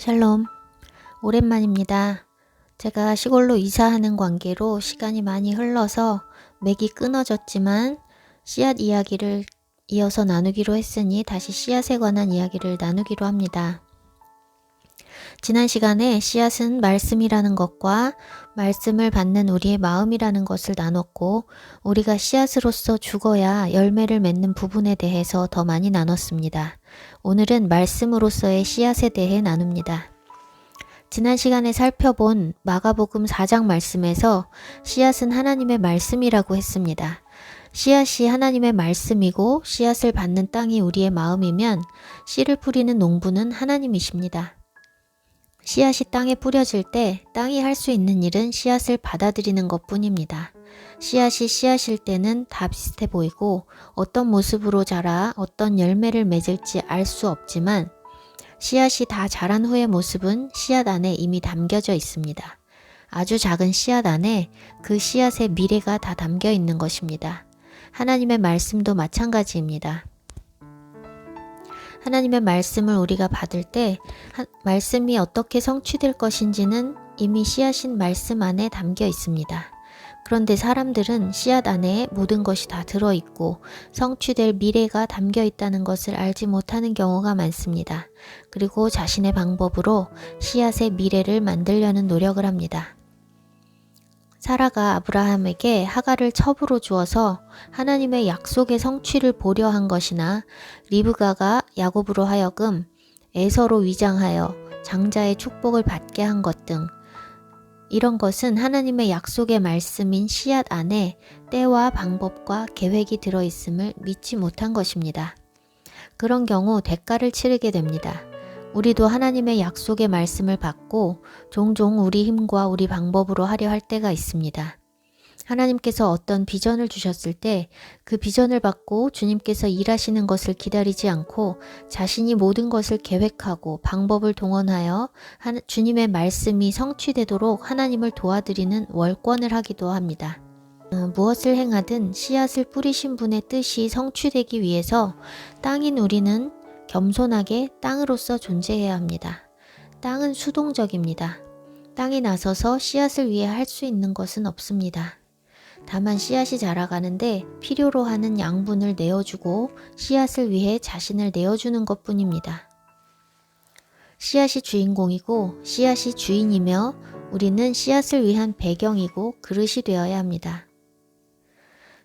샬롬, 오랜만입니다. 제가 시골로 이사하는 관계로 시간이 많이 흘러서 맥이 끊어졌지만 씨앗 이야기를 이어서 나누기로 했으니 다시 씨앗에 관한 이야기를 나누기로 합니다. 지난 시간에 씨앗은 말씀이라는 것과 말씀을 받는 우리의 마음이라는 것을 나눴고, 우리가 씨앗으로서 죽어야 열매를 맺는 부분에 대해서 더 많이 나눴습니다. 오늘은 말씀으로서의 씨앗에 대해 나눕니다. 지난 시간에 살펴본 마가복음 4장 말씀에서 씨앗은 하나님의 말씀이라고 했습니다. 씨앗이 하나님의 말씀이고 씨앗을 받는 땅이 우리의 마음이면 씨를 뿌리는 농부는 하나님이십니다. 씨앗이 땅에 뿌려질 때 땅이 할 수 있는 일은 씨앗을 받아들이는 것뿐입니다. 씨앗이 씨앗일 때는 다 비슷해 보이고 어떤 모습으로 자라 어떤 열매를 맺을지 알 수 없지만 씨앗이 다 자란 후의 모습은 씨앗 안에 이미 담겨져 있습니다. 아주 작은 씨앗 안에 그 씨앗의 미래가 다 담겨 있는 것입니다. 하나님의 말씀도 마찬가지입니다. 하나님의 말씀을 우리가 받을 때 말씀이 어떻게 성취될 것인지는 이미 씨앗인 말씀 안에 담겨 있습니다. 그런데 사람들은 씨앗 안에 모든 것이 다 들어있고 성취될 미래가 담겨 있다는 것을 알지 못하는 경우가 많습니다. 그리고 자신의 방법으로 씨앗의 미래를 만들려는 노력을 합니다. 사라가 아브라함에게 하갈을 첩으로 주어서 하나님의 약속의 성취를 보려 한 것이나 리브가가 야곱으로 하여금 에서로 위장하여 장자의 축복을 받게 한 것 등 이런 것은 하나님의 약속의 말씀인 씨앗 안에 때와 방법과 계획이 들어있음을 믿지 못한 것입니다. 그런 경우 대가를 치르게 됩니다. 우리도 하나님의 약속의 말씀을 받고 종종 우리 힘과 우리 방법으로 하려 할 때가 있습니다. 하나님께서 어떤 비전을 주셨을 때 그 비전을 받고 주님께서 일하시는 것을 기다리지 않고 자신이 모든 것을 계획하고 방법을 동원하여 주님의 말씀이 성취되도록 하나님을 도와드리는 월권을 하기도 합니다. 무엇을 행하든 씨앗을 뿌리신 분의 뜻이 성취되기 위해서 땅인 우리는 겸손하게 땅으로서 존재해야 합니다. 땅은 수동적입니다. 땅이 나서서 씨앗을 위해 할 수 있는 것은 없습니다. 다만 씨앗이 자라가는데 필요로 하는 양분을 내어주고 씨앗을 위해 자신을 내어주는 것뿐입니다. 씨앗이 주인공이고 씨앗이 주인이며 우리는 씨앗을 위한 배경이고 그릇이 되어야 합니다.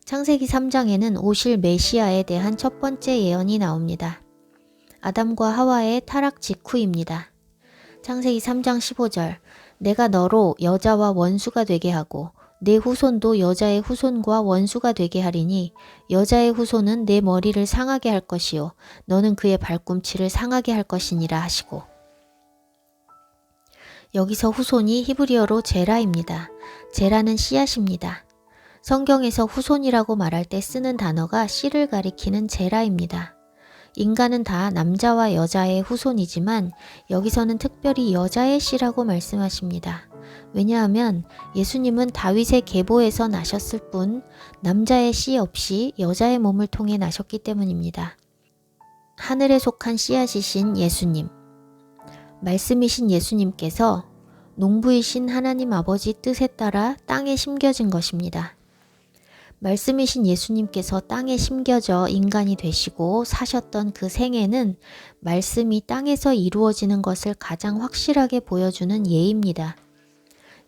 창세기 3장에는 오실 메시아에 대한 첫 번째 예언이 나옵니다. 아담과 하와의 타락 직후입니다. 창세기 3장 15절 내가 너로 여자와 원수가 되게 하고 내 후손도 여자의 후손과 원수가 되게 하리니 여자의 후손은 내 머리를 상하게 할 것이요 너는 그의 발꿈치를 상하게 할 것이니라 하시고, 여기서 후손이 히브리어로 제라입니다. 제라는 씨앗입니다. 성경에서 후손이라고 말할 때 쓰는 단어가 씨를 가리키는 제라입니다. 인간은 다 남자와 여자의 후손이지만 여기서는 특별히 여자의 씨라고 말씀하십니다. 왜냐하면 예수님은 다윗의 계보에서 나셨을 뿐 남자의 씨 없이 여자의 몸을 통해 나셨기 때문입니다. 하늘에 속한 씨앗이신 예수님, 말씀이신 예수님께서 농부이신 하나님 아버지 뜻에 따라 땅에 심겨진 것입니다. 말씀이신 예수님께서 땅에 심겨져 인간이 되시고 사셨던 그 생애는 말씀이 땅에서 이루어지는 것을 가장 확실하게 보여주는 예입니다.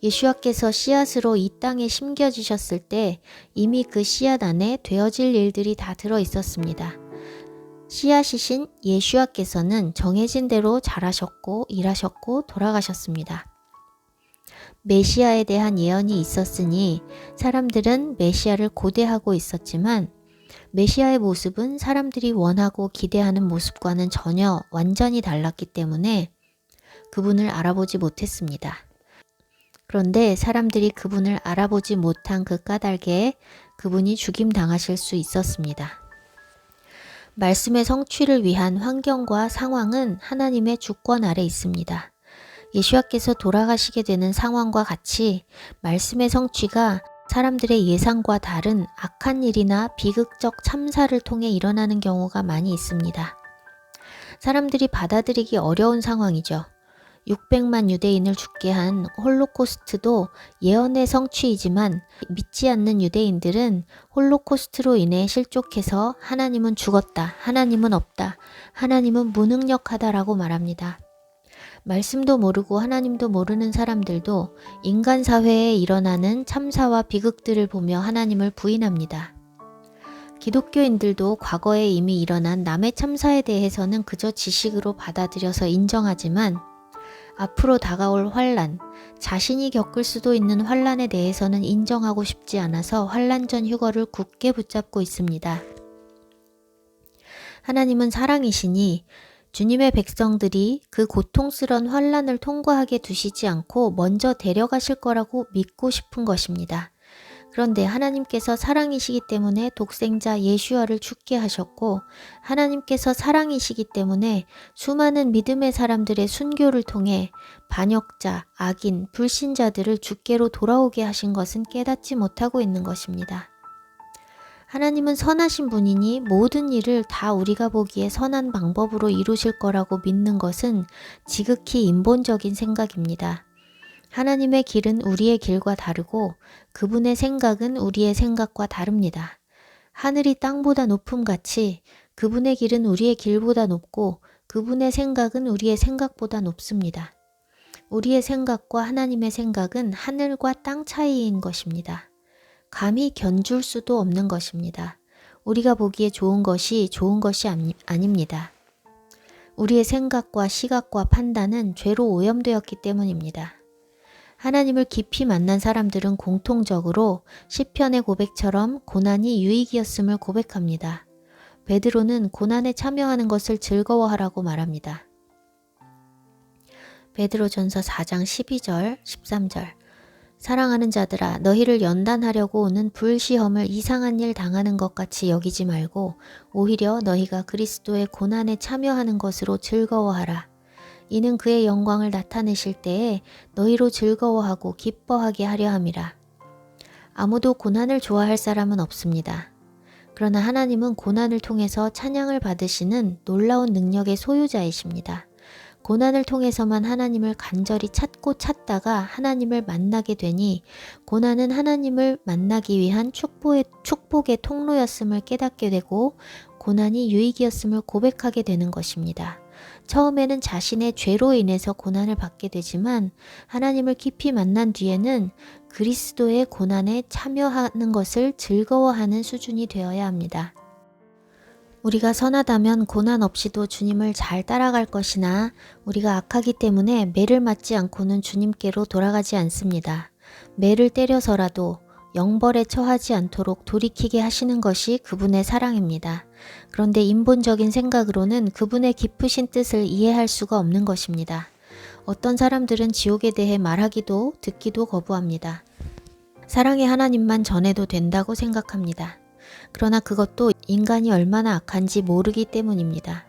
예수와께서 씨앗으로 이 땅에 심겨지셨을 때 이미 그 씨앗 안에 되어질 일들이 다 들어 있었습니다. 씨앗이신 예수와께서는 정해진 대로 자라셨고 일하셨고 돌아가셨습니다. 메시아에 대한 예언이 있었으니 사람들은 메시아를 고대하고 있었지만 메시아의 모습은 사람들이 원하고 기대하는 모습과는 전혀 완전히 달랐기 때문에 그분을 알아보지 못했습니다. 그런데 사람들이 그분을 알아보지 못한 그 까닭에 그분이 죽임당하실 수 있었습니다. 말씀의 성취를 위한 환경과 상황은 하나님의 주권 아래 있습니다. 예수와께서 돌아가시게 되는 상황과 같이 말씀의 성취가 사람들의 예상과 다른 악한 일이나 비극적 참사를 통해 일어나는 경우가 많이 있습니다. 사람들이 받아들이기 어려운 상황이죠. 600만 유대인을 죽게 한 홀로코스트도 예언의 성취이지만 믿지 않는 유대인들은 홀로코스트로 인해 실족해서 하나님은 죽었다, 하나님은 없다, 하나님은 무능력하다라고 말합니다. 말씀도 모르고 하나님도 모르는 사람들도 인간 사회에 일어나는 참사와 비극들을 보며 하나님을 부인합니다. 기독교인들도 과거에 이미 일어난 남의 참사에 대해서는 그저 지식으로 받아들여서 인정하지만 앞으로 다가올 환란, 자신이 겪을 수도 있는 환란에 대해서는 인정하고 싶지 않아서 환란 전 휴거를 굳게 붙잡고 있습니다. 하나님은 사랑이시니 주님의 백성들이 그 고통스러운 환란을 통과하게 두시지 않고 먼저 데려가실 거라고 믿고 싶은 것입니다. 그런데 하나님께서 사랑이시기 때문에 독생자 예수아를 죽게 하셨고 하나님께서 사랑이시기 때문에 수많은 믿음의 사람들의 순교를 통해 반역자, 악인, 불신자들을 주께로 돌아오게 하신 것은 깨닫지 못하고 있는 것입니다. 하나님은 선하신 분이니 모든 일을 다 우리가 보기에 선한 방법으로 이루실 거라고 믿는 것은 지극히 인본적인 생각입니다. 하나님의 길은 우리의 길과 다르고 그분의 생각은 우리의 생각과 다릅니다. 하늘이 땅보다 높음같이 그분의 길은 우리의 길보다 높고 그분의 생각은 우리의 생각보다 높습니다. 우리의 생각과 하나님의 생각은 하늘과 땅 차이인 것입니다. 감히 견줄 수도 없는 것입니다. 우리가 보기에 좋은 것이 아닙니다. 우리의 생각과 시각과 판단은 죄로 오염되었기 때문입니다. 하나님을 깊이 만난 사람들은 공통적으로 시편의 고백처럼 고난이 유익이었음을 고백합니다. 베드로는 고난에 참여하는 것을 즐거워하라고 말합니다. 베드로전서 4장 12절, 13절 사랑하는 자들아 너희를 연단하려고 오는 불시험을 이상한 일 당하는 것 같이 여기지 말고 오히려 너희가 그리스도의 고난에 참여하는 것으로 즐거워하라. 이는 그의 영광을 나타내실 때에 너희로 즐거워하고 기뻐하게 하려 함이라. 아무도 고난을 좋아할 사람은 없습니다. 그러나 하나님은 고난을 통해서 찬양을 받으시는 놀라운 능력의 소유자이십니다. 고난을 통해서만 하나님을 간절히 찾다가 하나님을 만나게 되니 고난은 하나님을 만나기 위한 축복의 통로였음을 깨닫게 되고 고난이 유익이었음을 고백하게 되는 것입니다. 처음에는 자신의 죄로 인해서 고난을 받게 되지만 하나님을 깊이 만난 뒤에는 그리스도의 고난에 참여하는 것을 즐거워하는 수준이 되어야 합니다. 우리가 선하다면 고난 없이도 주님을 잘 따라갈 것이나 우리가 악하기 때문에 매를 맞지 않고는 주님께로 돌아가지 않습니다. 매를 때려서라도 영벌에 처하지 않도록 돌이키게 하시는 것이 그분의 사랑입니다. 그런데 인본적인 생각으로는 그분의 깊으신 뜻을 이해할 수가 없는 것입니다. 어떤 사람들은 지옥에 대해 말하기도 듣기도 거부합니다. 사랑의 하나님만 전해도 된다고 생각합니다. 그러나 그것도 인간이 얼마나 악한지 모르기 때문입니다.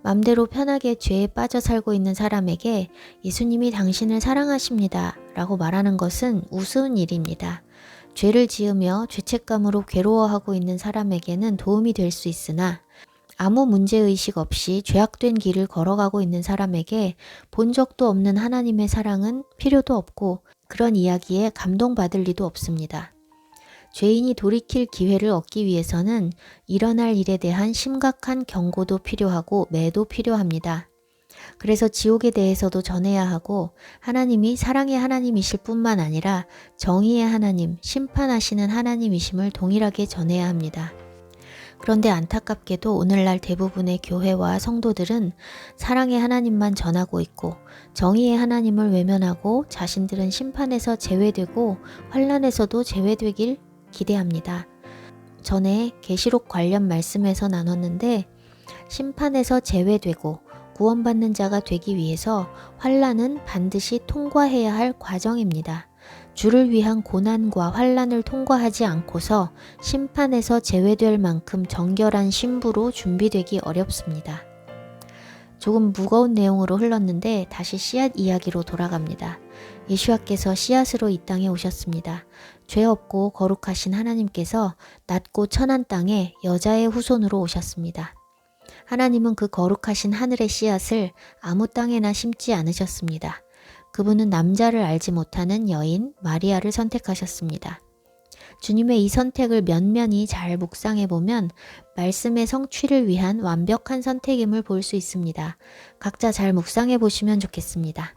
맘대로 편하게 죄에 빠져 살고 있는 사람에게 예수님이 당신을 사랑하십니다 라고 말하는 것은 우스운 일입니다. 죄를 지으며 죄책감으로 괴로워하고 있는 사람에게는 도움이 될 수 있으나 아무 문제의식 없이 죄악된 길을 걸어가고 있는 사람에게 본 적도 없는 하나님의 사랑은 필요도 없고 그런 이야기에 감동받을 리도 없습니다. 죄인이 돌이킬 기회를 얻기 위해서는 일어날 일에 대한 심각한 경고도 필요하고 매도 필요합니다. 그래서 지옥에 대해서도 전해야 하고 하나님이 사랑의 하나님이실 뿐만 아니라 정의의 하나님, 심판하시는 하나님이심을 동일하게 전해야 합니다. 그런데 안타깝게도 오늘날 대부분의 교회와 성도들은 사랑의 하나님만 전하고 있고 정의의 하나님을 외면하고 자신들은 심판에서 제외되고 환난에서도 제외되길 기대합니다. 전에 계시록 관련 말씀에서 나눴는데 심판에서 제외되고 구원받는 자가 되기 위해서 환난은 반드시 통과해야 할 과정입니다. 주를 위한 고난과 환난을 통과하지 않고서 심판에서 제외될 만큼 정결한 신부로 준비되기 어렵습니다. 조금 무거운 내용으로 흘렀는데 다시 씨앗 이야기로 돌아갑니다. 예수와께서 씨앗으로 이 땅에 오셨습니다. 죄 없고 거룩하신 하나님께서 낮고 천한 땅에 여자의 후손으로 오셨습니다. 하나님은 그 거룩하신 하늘의 씨앗을 아무 땅에나 심지 않으셨습니다. 그분은 남자를 알지 못하는 여인 마리아를 선택하셨습니다. 주님의 이 선택을 면면히 잘 묵상해 보면 말씀의 성취를 위한 완벽한 선택임을 볼 수 있습니다. 각자 잘 묵상해 보시면 좋겠습니다.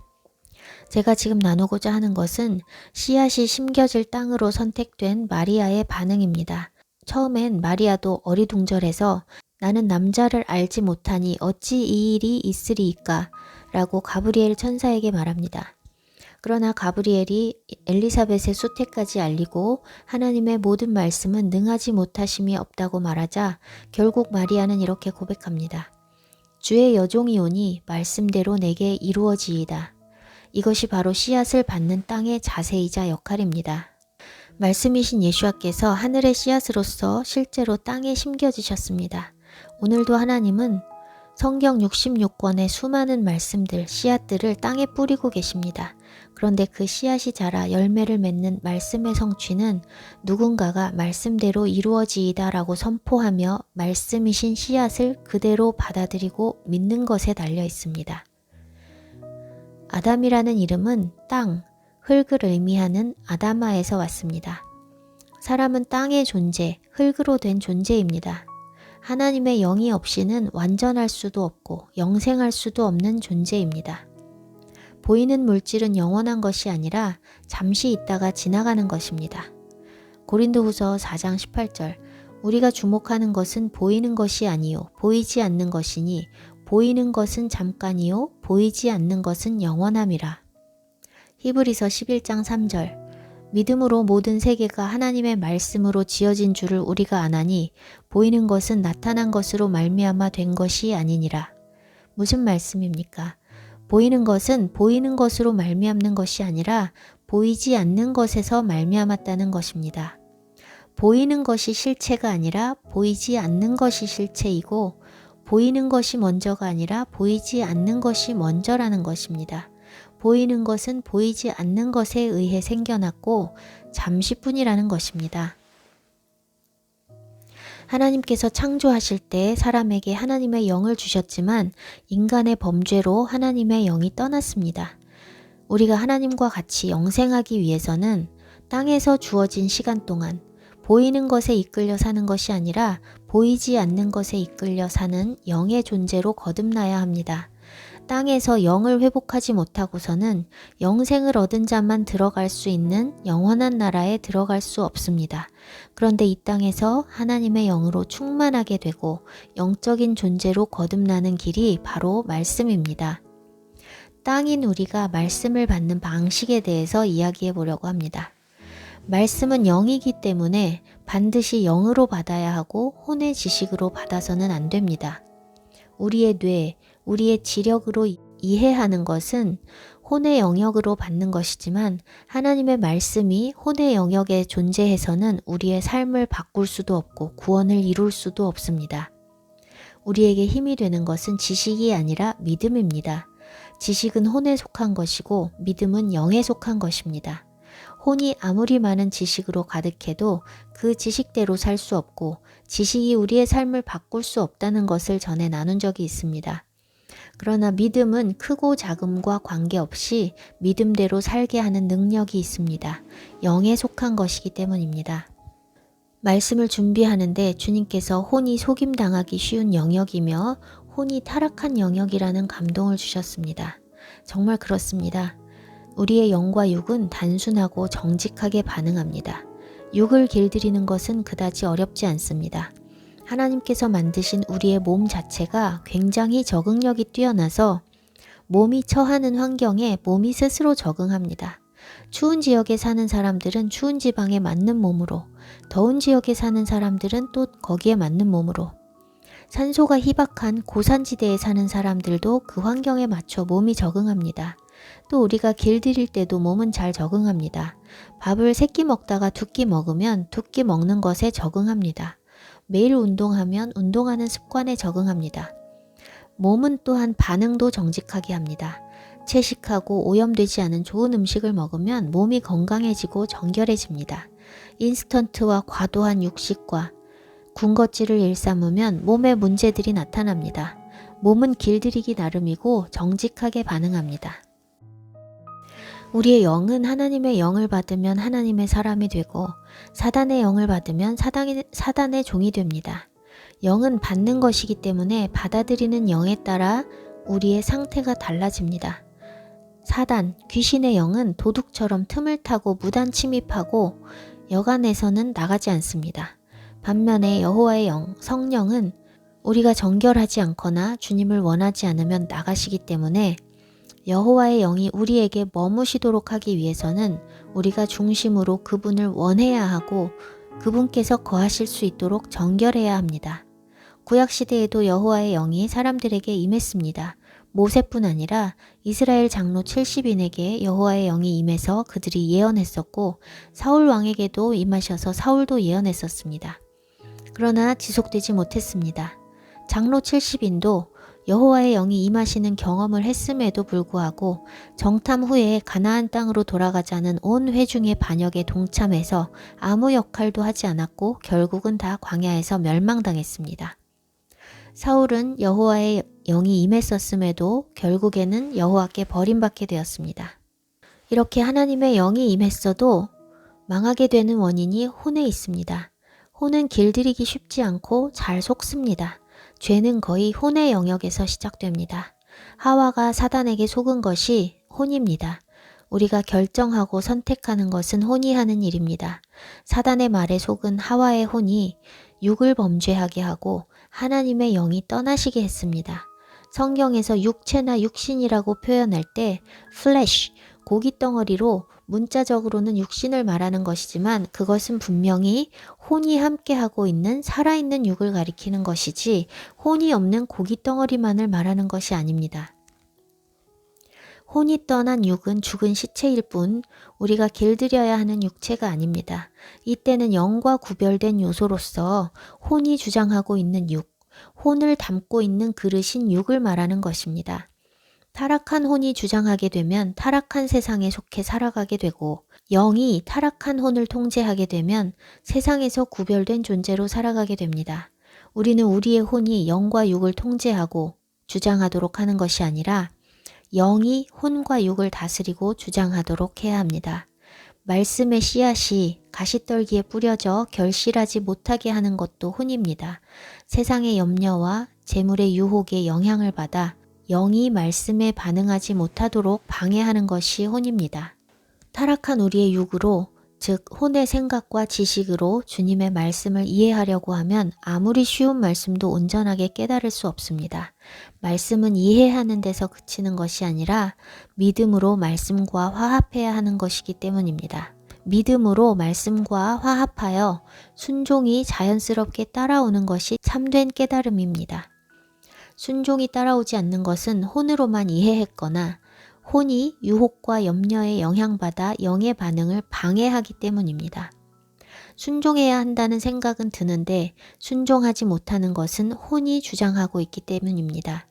제가 지금 나누고자 하는 것은 씨앗이 심겨질 땅으로 선택된 마리아의 반응입니다. 처음엔 마리아도 어리둥절해서 나는 남자를 알지 못하니 어찌 이 일이 있으리이까 라고 가브리엘 천사에게 말합니다. 그러나 가브리엘이 엘리사벳의 수태까지 알리고 하나님의 모든 말씀은 능하지 못하심이 없다고 말하자 결국 마리아는 이렇게 고백합니다. 주의 여종이 오니 말씀대로 내게 이루어지이다. 이것이 바로 씨앗을 받는 땅의 자세이자 역할입니다. 말씀이신 예수와께서 하늘의 씨앗으로서 실제로 땅에 심겨지셨습니다. 오늘도 하나님은 성경 66권의 수많은 말씀들, 씨앗들을 땅에 뿌리고 계십니다. 그런데 그 씨앗이 자라 열매를 맺는 말씀의 성취는 누군가가 말씀대로 이루어지이다 라고 선포하며 말씀이신 씨앗을 그대로 받아들이고 믿는 것에 달려 있습니다. 아담이라는 이름은 땅, 흙을 의미하는 아다마에서 왔습니다. 사람은 땅의 존재, 흙으로 된 존재입니다. 하나님의 영이 없이는 완전할 수도 없고 영생할 수도 없는 존재입니다. 보이는 물질은 영원한 것이 아니라 잠시 있다가 지나가는 것입니다. 고린도후서 4장 18절 우리가 주목하는 것은 보이는 것이 아니요 보이지 않는 것이니 보이는 것은 잠깐이요 보이지 않는 것은 영원함이라. 히브리서 11장 3절 믿음으로 모든 세계가 하나님의 말씀으로 지어진 줄을 우리가 아나니 보이는 것은 나타난 것으로 말미암아 된 것이 아니니라. 무슨 말씀입니까? 보이는 것은 보이는 것으로 말미암는 것이 아니라 보이지 않는 것에서 말미암았다는 것입니다. 보이는 것이 실체가 아니라 보이지 않는 것이 실체이고 보이는 것이 먼저가 아니라 보이지 않는 것이 먼저라는 것입니다. 보이는 것은 보이지 않는 것에 의해 생겨났고 잠시뿐이라는 것입니다. 하나님께서 창조하실 때 사람에게 하나님의 영을 주셨지만 인간의 범죄로 하나님의 영이 떠났습니다. 우리가 하나님과 같이 영생하기 위해서는 땅에서 주어진 시간 동안 보이는 것에 이끌려 사는 것이 아니라 보이지 않는 것에 이끌려 사는 영의 존재로 거듭나야 합니다. 땅에서 영을 회복하지 못하고서는 영생을 얻은 자만 들어갈 수 있는 영원한 나라에 들어갈 수 없습니다. 그런데 이 땅에서 하나님의 영으로 충만하게 되고 영적인 존재로 거듭나는 길이 바로 말씀입니다. 땅인 우리가 말씀을 받는 방식에 대해서 이야기해 보려고 합니다. 말씀은 영이기 때문에 반드시 영으로 받아야 하고 혼의 지식으로 받아서는 안 됩니다. 우리의 뇌, 우리의 지력으로 이해하는 것은 혼의 영역으로 받는 것이지만 하나님의 말씀이 혼의 영역에 존재해서는 우리의 삶을 바꿀 수도 없고 구원을 이룰 수도 없습니다. 우리에게 힘이 되는 것은 지식이 아니라 믿음입니다. 지식은 혼에 속한 것이고 믿음은 영에 속한 것입니다. 혼이 아무리 많은 지식으로 가득해도 그 지식대로 살 수 없고 지식이 우리의 삶을 바꿀 수 없다는 것을 전에 나눈 적이 있습니다. 그러나 믿음은 크고 작음과 관계없이 믿음대로 살게 하는 능력이 있습니다. 영에 속한 것이기 때문입니다. 말씀을 준비하는데 주님께서 혼이 속임당하기 쉬운 영역이며 혼이 타락한 영역이라는 감동을 주셨습니다. 정말 그렇습니다. 우리의 영과 육은 단순하고 정직하게 반응합니다. 육을 길들이는 것은 그다지 어렵지 않습니다. 하나님께서 만드신 우리의 몸 자체가 굉장히 적응력이 뛰어나서 몸이 처하는 환경에 몸이 스스로 적응합니다. 추운 지역에 사는 사람들은 추운 지방에 맞는 몸으로, 더운 지역에 사는 사람들은 또 거기에 맞는 몸으로, 산소가 희박한 고산지대에 사는 사람들도 그 환경에 맞춰 몸이 적응합니다. 또 우리가 길들일 때도 몸은 잘 적응합니다. 밥을 3끼 먹다가 2끼 먹으면 2끼 먹는 것에 적응합니다. 매일 운동하면 운동하는 습관에 적응합니다. 몸은 또한 반응도 정직하게 합니다. 채식하고 오염되지 않은 좋은 음식을 먹으면 몸이 건강해지고 정결해집니다. 인스턴트와 과도한 육식과 군것질을 일삼으면 몸에 문제들이 나타납니다. 몸은 길들이기 나름이고 정직하게 반응합니다. 우리의 영은 하나님의 영을 받으면 하나님의 사람이 되고 사단의 영을 받으면 사단의 종이 됩니다. 영은 받는 것이기 때문에 받아들이는 영에 따라 우리의 상태가 달라집니다. 사단, 귀신의 영은 도둑처럼 틈을 타고 무단 침입하고 여간에서는 나가지 않습니다. 반면에 여호와의 영, 성령은 우리가 정결하지 않거나 주님을 원하지 않으면 나가시기 때문에 여호와의 영이 우리에게 머무시도록 하기 위해서는 우리가 중심으로 그분을 원해야 하고 그분께서 거하실 수 있도록 정결해야 합니다. 구약시대에도 여호와의 영이 사람들에게 임했습니다. 모세뿐 아니라 이스라엘 장로 70인에게 여호와의 영이 임해서 그들이 예언했었고 사울 왕에게도 임하셔서 사울도 예언했었습니다. 그러나 지속되지 못했습니다. 장로 70인도 여호와의 영이 임하시는 경험을 했음에도 불구하고 정탐 후에 가나안 땅으로 돌아가자는 온 회중의 반역에 동참해서 아무 역할도 하지 않았고 결국은 다 광야에서 멸망당했습니다. 사울은 여호와의 영이 임했었음에도 결국에는 여호와께 버림받게 되었습니다. 이렇게 하나님의 영이 임했어도 망하게 되는 원인이 혼에 있습니다. 혼은 길들이기 쉽지 않고 잘 속습니다. 죄는 거의 혼의 영역에서 시작됩니다. 하와가 사단에게 속은 것이 혼입니다. 우리가 결정하고 선택하는 것은 혼이 하는 일입니다. 사단의 말에 속은 하와의 혼이 육을 범죄하게 하고 하나님의 영이 떠나시게 했습니다. 성경에서 육체나 육신이라고 표현할 때 flesh, 고깃덩어리로 문자적으로는 육신을 말하는 것이지만 그것은 분명히 혼이 함께하고 있는 살아있는 육을 가리키는 것이지 혼이 없는 고깃덩어리만을 말하는 것이 아닙니다. 혼이 떠난 육은 죽은 시체일 뿐 우리가 길들여야 하는 육체가 아닙니다. 이때는 영과 구별된 요소로서 혼이 주장하고 있는 육, 혼을 담고 있는 그릇인 육을 말하는 것입니다. 타락한 혼이 주장하게 되면 타락한 세상에 속해 살아가게 되고 영이 타락한 혼을 통제하게 되면 세상에서 구별된 존재로 살아가게 됩니다. 우리는 우리의 혼이 영과 육을 통제하고 주장하도록 하는 것이 아니라 영이 혼과 육을 다스리고 주장하도록 해야 합니다. 말씀의 씨앗이 가시떨기에 뿌려져 결실하지 못하게 하는 것도 혼입니다. 세상의 염려와 재물의 유혹에 영향을 받아 영이 말씀에 반응하지 못하도록 방해하는 것이 혼입니다. 타락한 우리의 육으로, 즉 혼의 생각과 지식으로 주님의 말씀을 이해하려고 하면 아무리 쉬운 말씀도 온전하게 깨달을 수 없습니다. 말씀은 이해하는 데서 그치는 것이 아니라 믿음으로 말씀과 화합해야 하는 것이기 때문입니다. 믿음으로 말씀과 화합하여 순종이 자연스럽게 따라오는 것이 참된 깨달음입니다. 순종이 따라오지 않는 것은 혼으로만 이해했거나 혼이 유혹과 염려에 영향받아 영의 반응을 방해하기 때문입니다. 순종해야 한다는 생각은 드는데 순종하지 못하는 것은 혼이 주장하고 있기 때문입니다.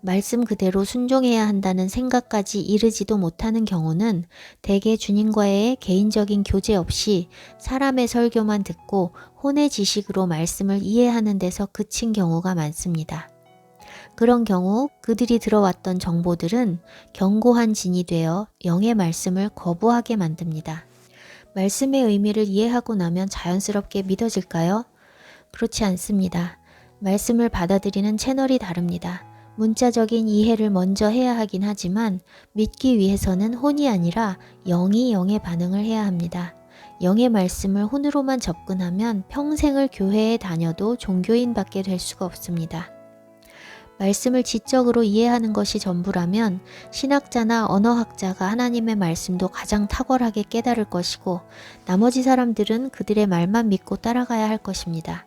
말씀 그대로 순종해야 한다는 생각까지 이르지도 못하는 경우는 대개 주님과의 개인적인 교제 없이 사람의 설교만 듣고 혼의 지식으로 말씀을 이해하는 데서 그친 경우가 많습니다. 그런 경우 그들이 들어왔던 정보들은 견고한 진이 되어 영의 말씀을 거부하게 만듭니다. 말씀의 의미를 이해하고 나면 자연스럽게 믿어질까요? 그렇지 않습니다. 말씀을 받아들이는 채널이 다릅니다. 문자적인 이해를 먼저 해야 하긴 하지만 믿기 위해서는 혼이 아니라 영이 영의 반응을 해야 합니다. 영의 말씀을 혼으로만 접근하면 평생을 교회에 다녀도 종교인밖에 될 수가 없습니다. 말씀을 지적으로 이해하는 것이 전부라면 신학자나 언어학자가 하나님의 말씀도 가장 탁월하게 깨달을 것이고 나머지 사람들은 그들의 말만 믿고 따라가야 할 것입니다.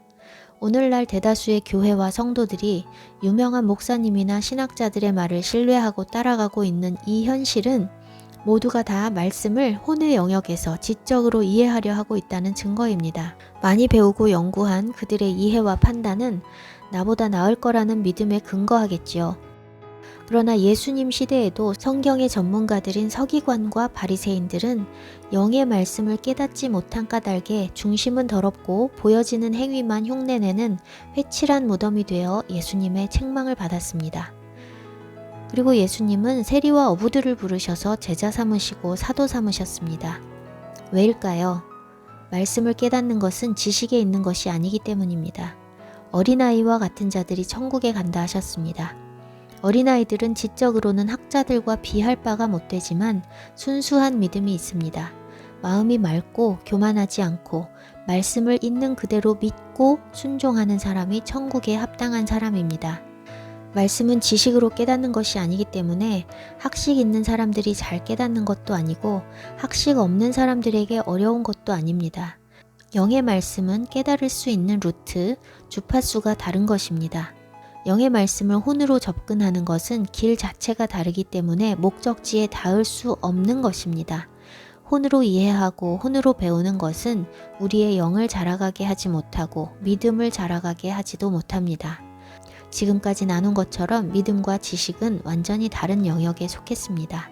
오늘날 대다수의 교회와 성도들이 유명한 목사님이나 신학자들의 말을 신뢰하고 따라가고 있는 이 현실은 모두가 다 말씀을 혼의 영역에서 지적으로 이해하려 하고 있다는 증거입니다. 많이 배우고 연구한 그들의 이해와 판단은 나보다 나을 거라는 믿음에 근거하겠지요. 그러나 예수님 시대에도 성경의 전문가들인 서기관과 바리새인들은 영의 말씀을 깨닫지 못한 까닭에 중심은 더럽고 보여지는 행위만 흉내내는 회칠한 무덤이 되어 예수님의 책망을 받았습니다. 그리고 예수님은 세리와 어부들을 부르셔서 제자 삼으시고 사도 삼으셨습니다. 왜일까요? 말씀을 깨닫는 것은 지식에 있는 것이 아니기 때문입니다. 어린아이와 같은 자들이 천국에 간다 하셨습니다. 어린아이들은 지적으로는 학자들과 비할 바가 못되지만 순수한 믿음이 있습니다. 마음이 맑고 교만하지 않고 말씀을 있는 그대로 믿고 순종하는 사람이 천국에 합당한 사람입니다. 말씀은 지식으로 깨닫는 것이 아니기 때문에 학식 있는 사람들이 잘 깨닫는 것도 아니고 학식 없는 사람들에게 어려운 것도 아닙니다. 영의 말씀은 깨달을 수 있는 루트, 주파수가 다른 것입니다. 영의 말씀을 혼으로 접근하는 것은 길 자체가 다르기 때문에 목적지에 닿을 수 없는 것입니다. 혼으로 이해하고 혼으로 배우는 것은 우리의 영을 자라가게 하지 못하고 믿음을 자라가게 하지도 못합니다. 지금까지 나눈 것처럼 믿음과 지식은 완전히 다른 영역에 속했습니다.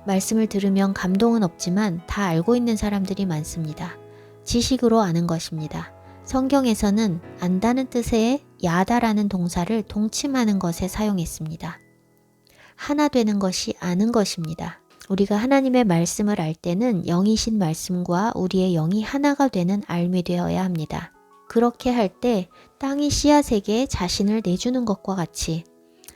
말씀을 들으면 감동은 없지만 다 알고 있는 사람들이 많습니다. 지식으로 아는 것입니다. 성경에서는 안다는 뜻의 야다라는 동사를 동침하는 것에 사용했습니다. 하나 되는 것이 아는 것입니다. 우리가 하나님의 말씀을 알 때는 영이신 말씀과 우리의 영이 하나가 되는 알미 되어야 합니다. 그렇게 할 때 땅이 씨앗에게 자신을 내주는 것과 같이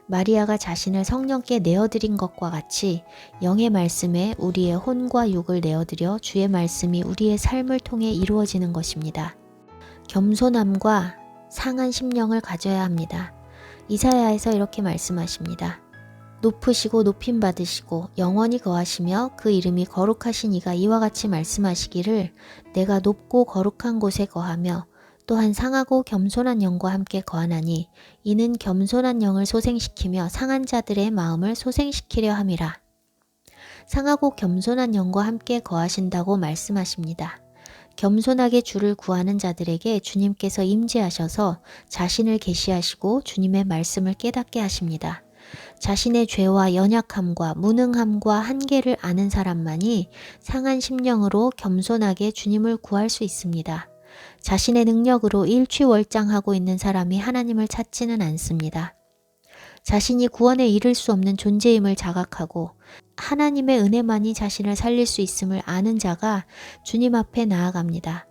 마리아가 자신을 성령께 내어드린 것과 같이 영의 말씀에 우리의 혼과 육을 내어드려 주의 말씀이 우리의 삶을 통해 이루어지는 것입니다. 겸손함과 상한 심령을 가져야 합니다. 이사야에서 이렇게 말씀하십니다. 높으시고 높임 받으시고 영원히 거하시며 그 이름이 거룩하신 이가 이와 같이 말씀하시기를 내가 높고 거룩한 곳에 거하며 또한 상하고 겸손한 영과 함께 거하나니 이는 겸손한 영을 소생시키며 상한 자들의 마음을 소생시키려 함이라. 상하고 겸손한 영과 함께 거하신다고 말씀하십니다. 겸손하게 주를 구하는 자들에게 주님께서 임재하셔서 자신을 계시하시고 주님의 말씀을 깨닫게 하십니다. 자신의 죄와 연약함과 무능함과 한계를 아는 사람만이 상한 심령으로 겸손하게 주님을 구할 수 있습니다. 자신의 능력으로 일취월장하고 있는 사람이 하나님을 찾지는 않습니다. 자신이 구원에 이를 수 없는 존재임을 자각하고 하나님의 은혜만이 자신을 살릴 수 있음을 아는 자가 주님 앞에 나아갑니다.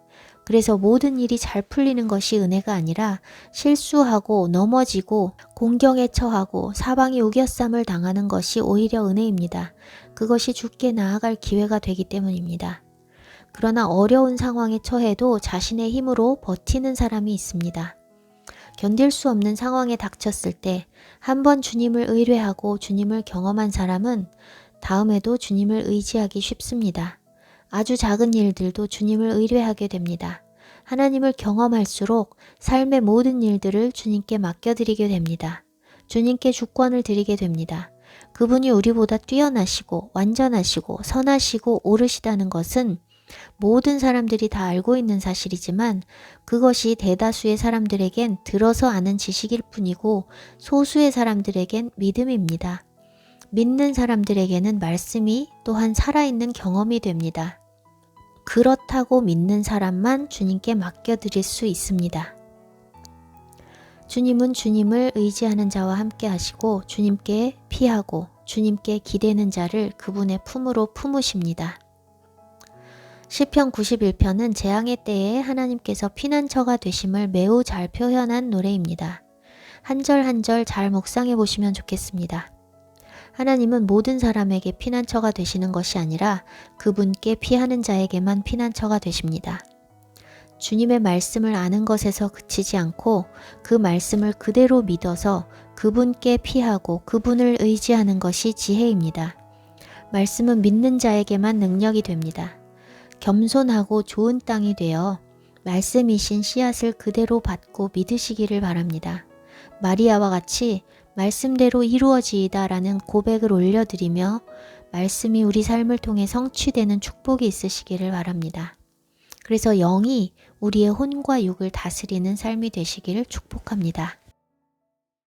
그래서 모든 일이 잘 풀리는 것이 은혜가 아니라 실수하고 넘어지고 공경에 처하고 사방이 우겨쌈을 당하는 것이 오히려 은혜입니다. 그것이 주께 나아갈 기회가 되기 때문입니다. 그러나 어려운 상황에 처해도 자신의 힘으로 버티는 사람이 있습니다. 견딜 수 없는 상황에 닥쳤을 때 한 번 주님을 의뢰하고 주님을 경험한 사람은 다음에도 주님을 의지하기 쉽습니다. 아주 작은 일들도 주님을 의뢰하게 됩니다. 하나님을 경험할수록 삶의 모든 일들을 주님께 맡겨드리게 됩니다. 주님께 주권을 드리게 됩니다. 그분이 우리보다 뛰어나시고 완전하시고 선하시고 옳으시다는 것은 모든 사람들이 다 알고 있는 사실이지만 그것이 대다수의 사람들에겐 들어서 아는 지식일 뿐이고 소수의 사람들에겐 믿음입니다. 믿는 사람들에게는 말씀이 또한 살아있는 경험이 됩니다. 그렇다고 믿는 사람만 주님께 맡겨드릴 수 있습니다. 주님은 주님을 의지하는 자와 함께 하시고 주님께 피하고 주님께 기대는 자를 그분의 품으로 품으십니다. 시편 91편은 재앙의 때에 하나님께서 피난처가 되심을 매우 잘 표현한 노래입니다. 한 절 한 절 잘 묵상해 보시면 좋겠습니다. 하나님은 모든 사람에게 피난처가 되시는 것이 아니라 그분께 피하는 자에게만 피난처가 되십니다. 주님의 말씀을 아는 것에서 그치지 않고 그 말씀을 그대로 믿어서 그분께 피하고 그분을 의지하는 것이 지혜입니다. 말씀은 믿는 자에게만 능력이 됩니다. 겸손하고 좋은 땅이 되어 말씀이신 씨앗을 그대로 받고 믿으시기를 바랍니다. 마리아와 같이 말씀대로 이루어지이다 라는 고백을 올려드리며 말씀이 우리 삶을 통해 성취되는 축복이 있으시기를 바랍니다. 그래서 영이 우리의 혼과 육을 다스리는 삶이 되시기를 축복합니다.